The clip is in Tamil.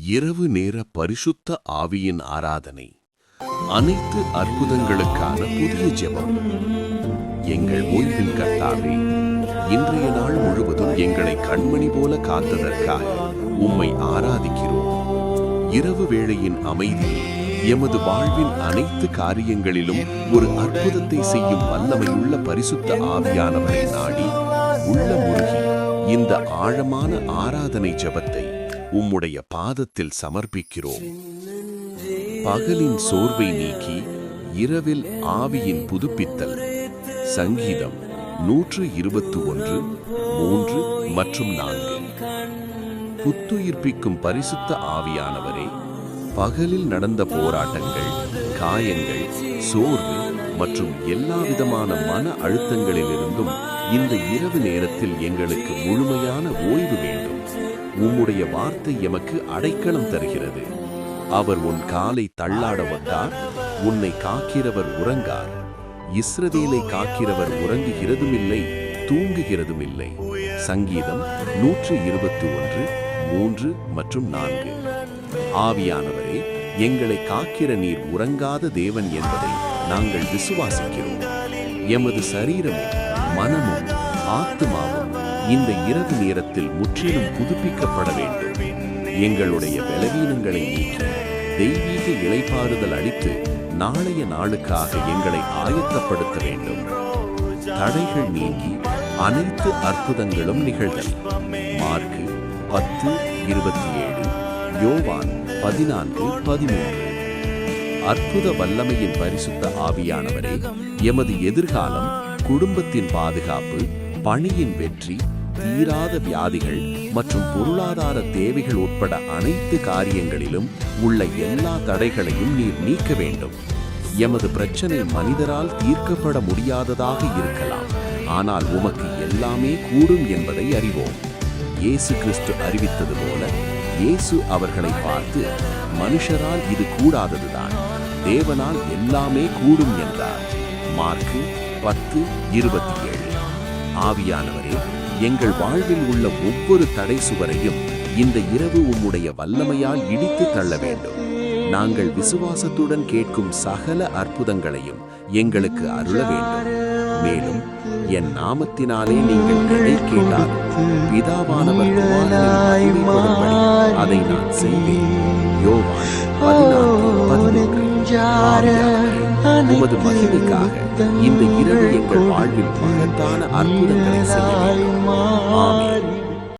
இரவு நேர பரிசுத்த ஆவியின் ஆராதனை. அனைத்து அற்புதங்களுக்கான புதிய ஜெபம். எங்கள் ஓய்வின் கர்த்தாவே, இன்றைய நாள் முழுவதும் எங்களை கண்மணி போல காத்ததற்காக உம்மை ஆராதிக்கிறோம். இரவு வேளையின் அமைதியில் எமது வாழ்வின் அனைத்து காரியங்களிலும் ஒரு அற்புதத்தை செய்யும் வல்லமையுள்ள பரிசுத்த ஆவியானவரை நாடி உள்ளமுருகி இந்த ஆழமான ஆராதனை ஜெபத்தை உம்முடைய பாதத்தில் சமர்ப்பிக்கிறோம். பகலின் சோர்வை நீக்கி இரவில் ஆவியின் புதுப்பித்தல். சங்கீதம் 121, 3 மற்றும் 4. புத்துயிர்ப்பிக்கும் பரிசுத்த ஆவியானவரே, பகலில் நடந்த போராட்டங்கள், காயங்கள், சோர்வு மற்றும் எல்லாவிதமான மன அழுத்தங்களிலிருந்தும் இந்த இரவு நேரத்தில் எங்களுக்கு முழுமையான ஓய்வு வேண்டும். உம்முடைய வார்த்தை எமக்கு அடைக்கலம் தருகிறது. அவர் உன் காலை தள்ளாட வந்தார், உன்னை காக்கிறவர் உறங்கார். இஸ்ரவேலை காக்கிறவர் உறங்குகிறதுமில்லை, தூங்குகிறதுமில்லை. சங்கீதம் 121, 3 மற்றும் 4. ஆவியானவரே, எங்களை காக்கிற நீர் உறங்காத தேவன் என்பதை நாங்கள் விசுவாசிக்கிறோம். எமது சரீரமும் மனமும் ஆத்துமாவும் இந்த இரவு நேரத்தில் முற்றிலும் புதுப்பிக்கப்பட வேண்டும். எங்களுடைய பலவீனங்களை நீக்கி தெய்வீக இளைப்பாறுதல் அளித்து நாளைய நாளுக்காக எங்களை ஆயத்தப்படுத்த வேண்டும். தடைகள் நீங்கி அனைத்து அற்புதங்களும் நிகழ்ந்தன. மார்க்கு 10:27, யோவான் 14:13. அற்புத வல்லமையின் பரிசுத்த ஆவியானவரே, எமது எதிர்காலம், குடும்பத்தின் பாதுகாப்பு, பணியின் வெற்றி, தீராத வியாதிகள் மற்றும் பொருளாதார தேவைகள் உட்பட அனைத்து காரியங்களிலும் உள்ள எல்லா தடைகளையும் நீர் நீக்க வேண்டும். எமது பிரச்சனை மனிதரால் தீர்க்கப்பட முடியாததாக இருக்கலாம், ஆனால் உமக்கு எல்லாமே கூடும் என்பதை அறிவோம். இயேசு கிறிஸ்து அறிவித்தது போல, இயேசு அவர்களை பார்த்து, மனுஷரால் இது கூடாததுதான், தேவனால் எல்லாமே கூடும் என்றார். மார்க்கு 10:27. ஆவியானவரே, எங்கள் வாழ்வில் உள்ள ஒவ்வொரு தடை சுவரையும் இந்த இரவு உம்முடைய வல்லமையால் இடித்து தள்ள வேண்டும். நாங்கள் விசுவாசத்துடன் கேட்கும் சகல அற்புதங்களையும் எங்களுக்கு அருள வேண்டும். மேலும் என் நாமத்தினாலே நீங்கள் எதை கேட்டாலும் பிதாவானவர் குமாரனின் அதை நான் செய்வேன். யோவான் 14:13. உமது மகிமைக்காக இந்த இரவு எங்கள் வாழ்வில் மகத்தான அற்புதங்களை செய்ய வேண்டும். ஆமென்.